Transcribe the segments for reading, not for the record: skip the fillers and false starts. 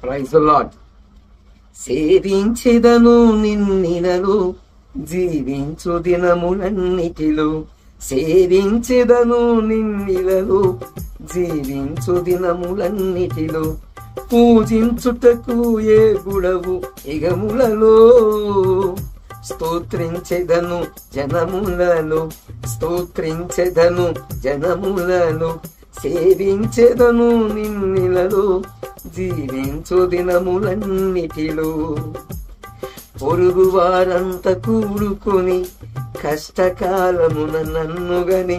Praise the lord. సేవించెదను నిన్నిలలో జీవించు దినములన్నిటిలో, సేవించెదను నిన్నిలలో జీవించు దినములన్నిటిలో, పూజించుటకు ఏ గుడవు ఇగములలో, స్తోత్రించెదను జనములలో, స్తోత్రించెదను జనములలో, సేవించెదను నిన్నిలలో జీవించు దినములన్నిటిలో. పొరుగు వారంత కూడుకొని కష్టకాలమున నన్నుగని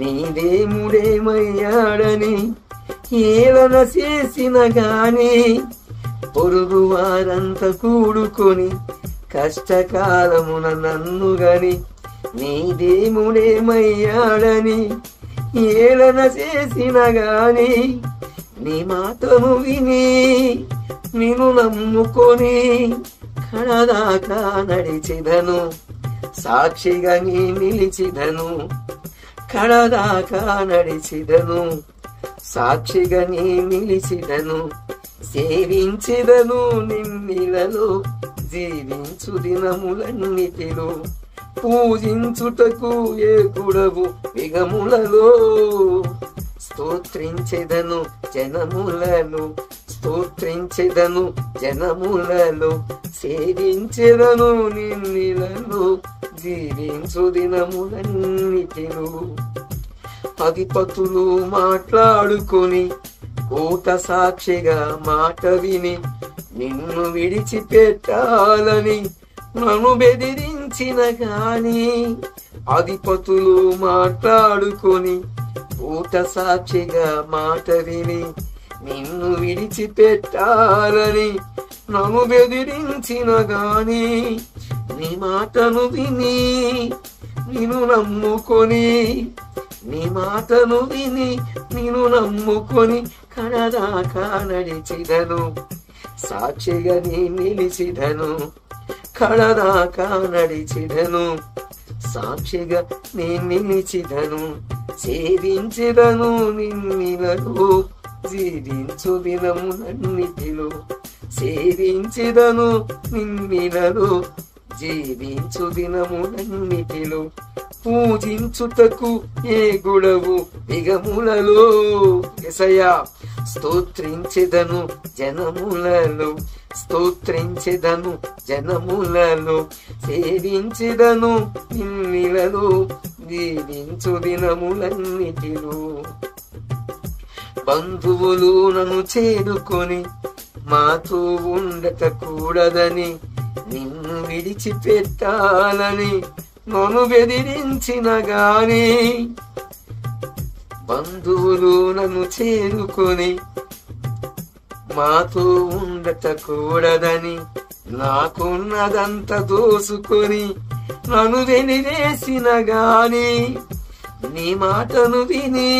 నీదేముడేమయ్యాడని ఏలన చేసిన గాని, పొరుగు వారంత కూడుకొని కష్టకాలమున నన్నుగని నీదేముడేమయ్యాడని ఏలన చేసిన గాని, నీ మాటను విని నిన్ను నమ్ముకొని కడదాకా నడిచెదను, సాక్షిగా నీ నిలిచిదను, కడదాకా నడిచెదను, సాక్షిగా నీ నిలిచిదను, సేవించెదను నిన్నిలలో జీవించు దినములన్నిటిలో, పూజించుటకు ఏ గుడవు విగములలో, స్తోత్రించెదను జనములలో, స్తోత్రించెదను జనములలో, సేవించెదను నిన్నిలలో జీవించు దినములన్నిటిలో. అధిపతులు మాట్లాడుకొని కోట సాక్షిగా మాట విని నిన్ను విడిచిపెట్టాలని నన్ను బెదిరించిన గాని, అధిపతులు మాట్లాడుకొని కోట సాక్షిగా మాట విని నిన్ను విడిచిపెట్టాలని నన్ను బెదిరించిన గాని, నీ మాటను విని నిన్ను నమ్ముకొని, నీ మాటను విని నిన్ను నమ్ముకొని కడదాకా నడిచిదను, సాక్షిగా నీ నిలిచిదను, కడదాకా నడిచిదను, సాక్షిగా నీ నిలిచిదను, సేవించెదను నిన్నిలలో జీవించు దినములన్నిటిలో, సేవించెదను నిన్నిలలో జీవించు దినములన్నిటిలో, పూజించుటకు ఏ గుడవు దిగములలో. యేసయ్యా, స్తోత్రించెదను జనములలో, స్తోత్రించెదను జనములలో, సేవించెదను నిన్నిలలో జీవించు దినములన్నిటిలో. బంధువులు నన్ను చేరుకొని మాతో ఉండకూడదని నిన్ను విడిచిపెట్టాలని నన్ను బెదిరించిన గాని, బంధువులు నన్ను చేరుకొని మాతో ఉండకూడదని నాకున్నదంత దోసుకొని నన్ను వెలివేసిన గాని, నీ మాటను విని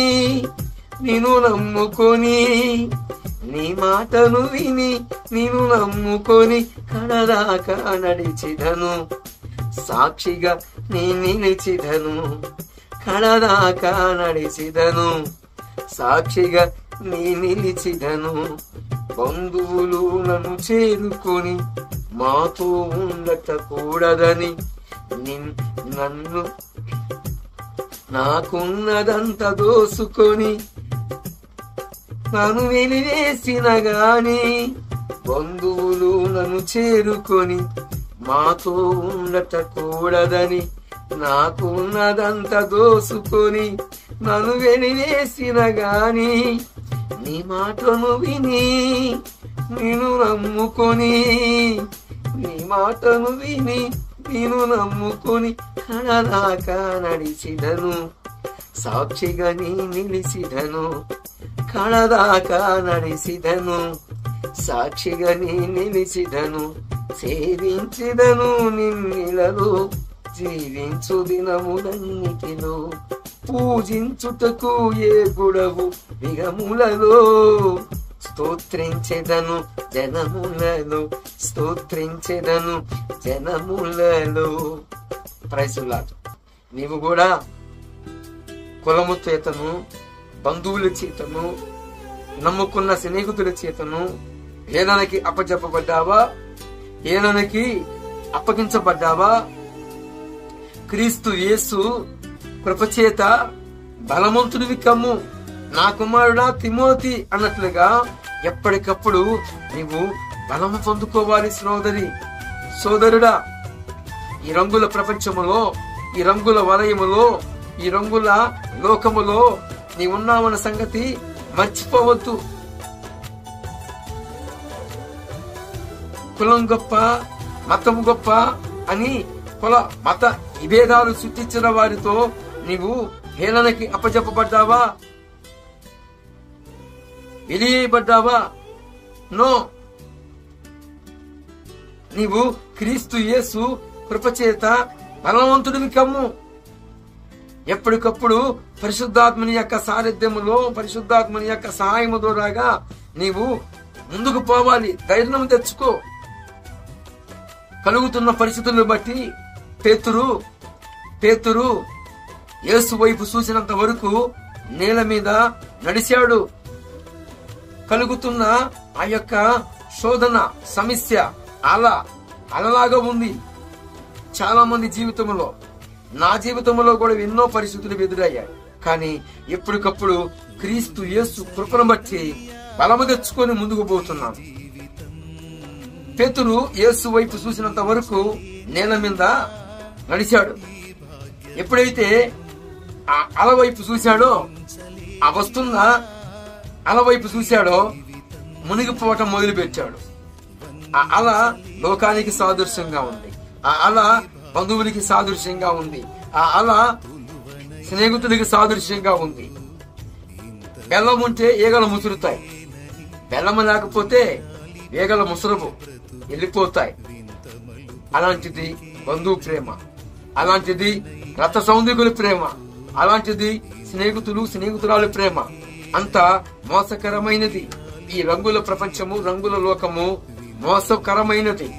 నిన్ను నమ్ముకొని, నీ మాటను విని నిన్ను నమ్ముకొని కడదాకా నడిచిదను, సాక్షిగా నీ నిలిచిదను, కడదాకా నడిచిదను, సాక్షిగా నీ నిలిచిదను. బంధువులు నన్ను చేరుకొని మాతో ఉండకూడదని నన్ను నాకున్నదంత దోసుకొని నన్ను వెలివేసిన గాని, బంధువులు నన్ను చేరుకొని మాతో ఉండకూడదని నాకున్నదంత దోసుకొని నన్ను వెలివేసిన గాని, నీ మాటను విని నిన్ను నమ్ముకొని, నీ మాటను విని నిన్ను నమ్ముకొని కడదాకా నడిచిదను, సాక్షిగా నీ నిలిచిదను, కడదాకా నడిచిదను, సాక్షిగా నీ నిలిచిదను, సేవించెదను నిన్నిలలో జీవించు దినములన్నిటిలో, పూజించుటకు ఏ గుడవు విగములలో, స్తోత్రించెదను జనములలో, స్తోత్రించెదను జనములలో. Praise the lord. నీవు కూడా కులము చేతను, బంధువుల చేతను, నమ్ముకున్న స్నేహితుల చేతను హేళనకి అప్పచెప్పబడ్డావా? హేళనకి అప్పగించబడ్డావా? క్రీస్తు యేసు కృపచేత బలవంతుడివి కమ్ము, నా కుమారుడా తిమోతి అన్నట్లుగా ఎప్పటికప్పుడు నీవు బలము పొందుకోవాలి. సోదరుడా, ఈ రంగుల ప్రపంచములో, ఈ రంగుల వలయములో, ఈ రంగుల లోకములో నీవున్నావన్న సంగతి మర్చిపోవద్దు. కులం గొప్ప, మతం గొప్ప అని మత విభేదాలు సృష్టించిన వారితో నీవు హేళనకి అప్పచెప్పబడ్డావా? వెలియబడ్డావా? నో. నీవు క్రీస్తు యేసు కృపచేత బలవంతుడివి కమ్ము. ఎప్పటికప్పుడు పరిశుద్ధాత్మని యొక్క సారథ్యములో, పరిశుద్ధాత్మని యొక్క సహాయము ద్వారాగా నీవు ముందుకు పోవాలి. ధైర్యం తెచ్చుకో. కలుగుతున్న పరిస్థితులను బట్టి పేతురు యేసు వైపు చూసినంత వరకు నేల మీద నడిచాడు. కలుగుతున్న ఆ యొక్క శోధన సమస్య అలలాగా ఉంది చాలా మంది జీవితంలో. నా జీవితంలో కూడా ఎన్నో పరిస్థితులు ఎదురయ్యాయి. కానీ ఎప్పటికప్పుడు క్రీస్తు యేసు కృపను బట్టి బలము తెచ్చుకొని ముందుకు పోతున్నాను. పేతురు యేసు వైపు చూసినంత వరకు నేల మీద నడిచాడు. ఎప్పుడైతే ఆ అల వైపు చూశాడో, ఆ వస్తున్న అల వైపు చూశాడో మునిగిపోవటం మొదలు పెట్టాడు. ఆ అల లోకానికి సాదృశ్యంగా ఉంది. ఆ అల బంధువులకి సాదృశ్యంగా ఉంది. ఆ అల స్నేహితులకి సాదృశ్యంగా ఉంది. బెల్లం ఉంటే ఈగలు ముసురుతాయి, బెల్లం లేకపోతే ఈగలు ముసురవు, వెళ్ళిపోతాయి. అలాంటిది బంధువు ప్రేమ, అలాంటిది రక్త సౌందర్యుల ప్రేమ, అలాంటిది స్నేహితురాలు ప్రేమ. అంత మోసకరమైనది. ఈ రంగుల ప్రపంచము, రంగుల లోకము మోసకరమైనది.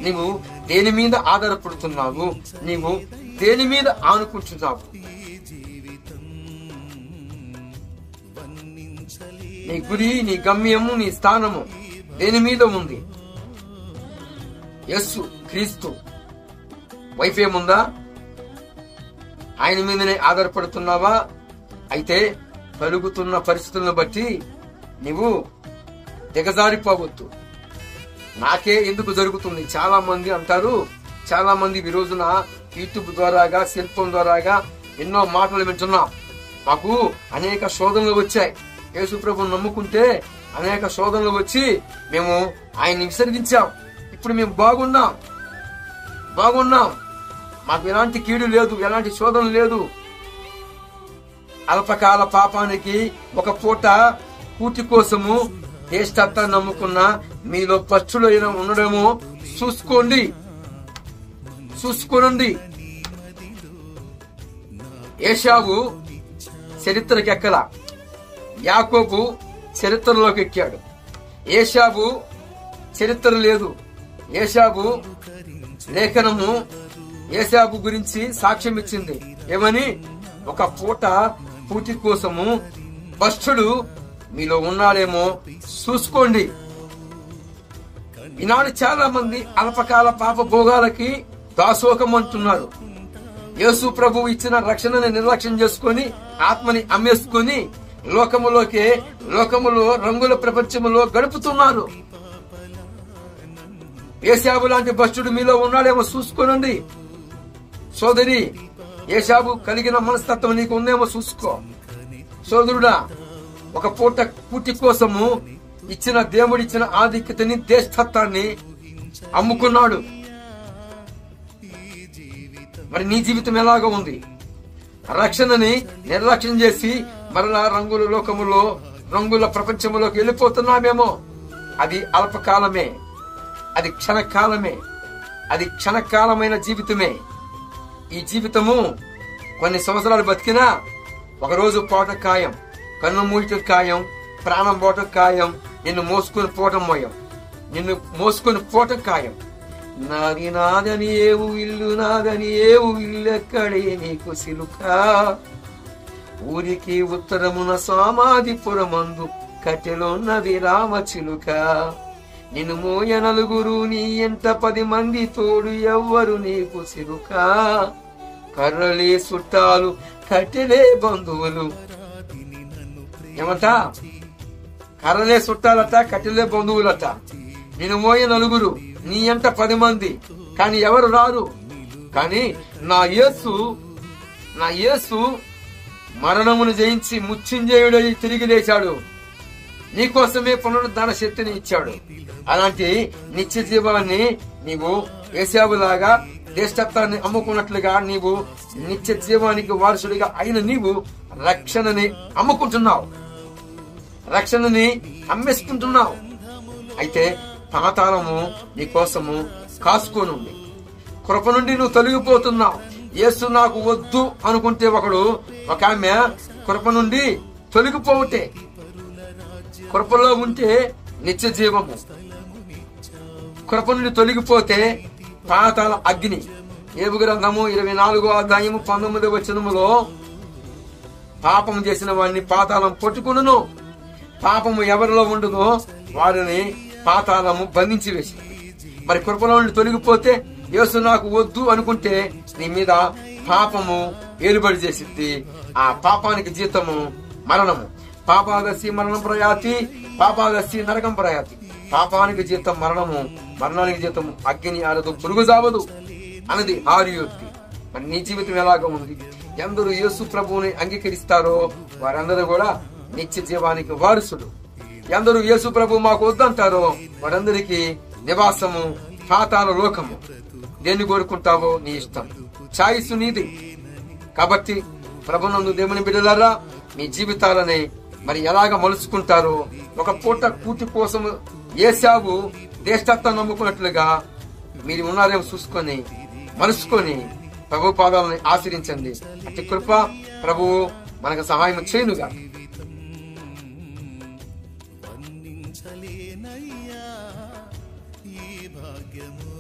నీవు దేని మీద ఆధారపడుతున్నావు? నీవు దేని మీద ఆనుకుంటున్నావు? నీ గురి, నీ గమ్యము, నీ స్థానము దేని మీద ఉంది? యేసు క్రీస్తు వైఫేముందా? ఆయన మీదనే ఆధారపడుతున్నావా? అయితే కలుగుతున్న పరిస్థితులను బట్టి నీవు దిగజారిపోవద్దు. నాకే ఎందుకు జరుగుతుంది? చాలా మంది అంటారు. చాలా మంది ఈ రోజున యూట్యూబ్ ద్వారాగా, సెల్ ఫోన్ ద్వారాగా ఎన్నో మాటలు వింటున్నాం. మాకు అనేక శోధనలు వచ్చాయి. యేసు ప్రభువును నమ్ముకుంటే అనేక శోధనలు వచ్చి మేము ఆయన్ని విసర్జించాం. ఇప్పుడు మేము బాగున్నాం. మాకు ఎలాంటి కీడు లేదు, ఎలాంటి శోధన లేదు. అల్పకాల పాపానికి ఒక పూట కూటి కోసము జ్యేష్ఠత్వాన్ని నమ్ముకున్న మీలో పచ్చులు ఉండడమో చూసుకోండి. ఏశావు చరిత్రకి ఎక్కల, యాకోబు చరిత్రలోకి ఎక్కాడు. ఏశావు చరిత్ర లేదు. ఏశావు లేఖనము ఏశావు గురించి సాక్ష్యం ఇచ్చింది. ఏమని? ఒక పూట పూటి కోసము భ్రష్టుడు మీలో ఉన్నాడేమో చూసుకోండి. ఈనాడు చాలా మంది అల్పకాల పాప భోగాలకి దాసోకం అంటున్నారు. యేసు ప్రభు ఇచ్చిన రక్షణని నిర్లక్ష్యం చేసుకుని ఆత్మని అమ్మేసుకుని లోకములో రంగుల ప్రపంచములో గడుపుతున్నారు. ఏశాబు లాంటి భ్రష్టుడు మీలో ఉన్నాడేమో చూసుకోనండి. సోదరి, ఏశాబు కలిగిన మనస్తత్వం నీకు ఉందేమో చూసుకో. సోదరుడా, ఒక పూట కూటి కోసము దేవుడిచ్చిన ఆధిక్యతని, జ్యేష్ఠత్వాన్ని అమ్ముకున్నాడు. మరి నీ జీవితం ఎలాగ ఉంది? రక్షణని నిర్లక్ష్యం చేసి మరలా రంగుల లోకములో, రంగుల ప్రపంచంలోకి వెళ్ళిపోతున్నామేమో. అది అల్పకాలమే, అది క్షణకాలమే, అది క్షణకాలమైన జీవితమే. ఈ జీవితము కొన్ని సంవత్సరాలు బతికినా ఒకరోజు పోవటం ఖాయం, కన్ను మూయటం ఖాయం, ప్రాణం పోవటం ఖాయం, నిన్ను మోసుకొని పోవటం ఖాయం. నాదని ఏవు ఇల్లెక్కడే నీకు సిలుక, ఊరికి ఉత్తరమున సమాధిపురమందు కట్టెలోన్నది రామ చిలుక. నిన్ను మోయ నలుగురు, నీ ఎంట 10 మంది తోడు, ఎవ్వరు నీకు సిరుకా. కర్రలే చుట్టాలు, కట్టెలే బంధువులు. ఏమంట? కర్రలే చుట్టాలట, కట్టెలే బంధువులట. నిన్ను మోయ నలుగురు, నీ ఎంట 10 మంది, కానీ ఎవరు రారు. కానీ నా యేసు మరణమును జయించి మృత్యుంజయుడై తిరిగి లేచాడు. నీకోసమే పునరుద్ధాన శక్తిని ఇచ్చాడు. అలాంటి నిత్య జీవాన్ని నీవు ఏశావులాగా దేశత్వాన్ని అమ్ముకున్నట్లుగా నీవు నిత్య జీవానికి వారసుడిగా అయిన నీవు రక్షణని అమ్ముకుంటున్నావు, రక్షణని అమ్మేసుకుంటున్నావు. అయితే పాతాళము నీ కోసము కాసుకొని ఉంది. కృప నుండి నువ్వు తొలగిపోతున్నావు. యేసు నాకు వద్దు అనుకుంటే ఒక ఆమె కృప నుండి తొలగిపోవటే. కృపలో ఉంటే నిత్య జీవము, కృప నుండి తొలగిపోతే పాతాళ అగ్ని. ఏబు గ్రంథము 24వ అధ్యాయము 19వ వచనములో పాపం చేసిన వాడిని పాతాళం పట్టుకును. పాపము ఎవరిలో ఉండునో వారిని పాతాళము బంధించి వేసింది. మరి కృపలో నుండి తొలగిపోతే, యేసు నాకు వద్దు అనుకుంటే నీ మీద పాపము ఏలుబడి చేసింది. ఆ పాపానికి జీతము మరణము. పాపాదస్సి మరణం ప్రయాతి, పాపాదస్సి నరకం ప్రయాతి. పాపానికి జీతం మరణము, మరణానికి జీతం అగ్ని ఆరదు, పురుగు జావదు అన్నది ఆర్యోక్తి. మరి నీ జీవితం ఎలాగ ఉంది? ఎందరూ యేసు ప్రభువుని అంగీకరిస్తారో వారందరూ కూడా నిత్య జీవానికి వారసులు. ఎందరూ యేసు ప్రభు మాకు వద్దంటారో వారందరికీ నివాసము పాతాళ లోకము. దేన్ని కోరుకుంటావో నీ ఇష్టం, ఛాయిస్ నీది. కాబట్టి ప్రభునందు దేవుని బిడ్డలారా, మీ జీవితాలని మరి ఎలాగ మలుచుకుంటారో, ఒక పూట కూటి కోసం ఏశావు దేశత్వం నమ్ముకున్నట్లుగా మీరు ఉన్నారేమో చూసుకొని మలుచుకొని ప్రభు పాదాలని ఆశ్రయించండి. అతి కృప ప్రభువు మనకు సహాయం చేయనుగా. ఈ భాగ్యము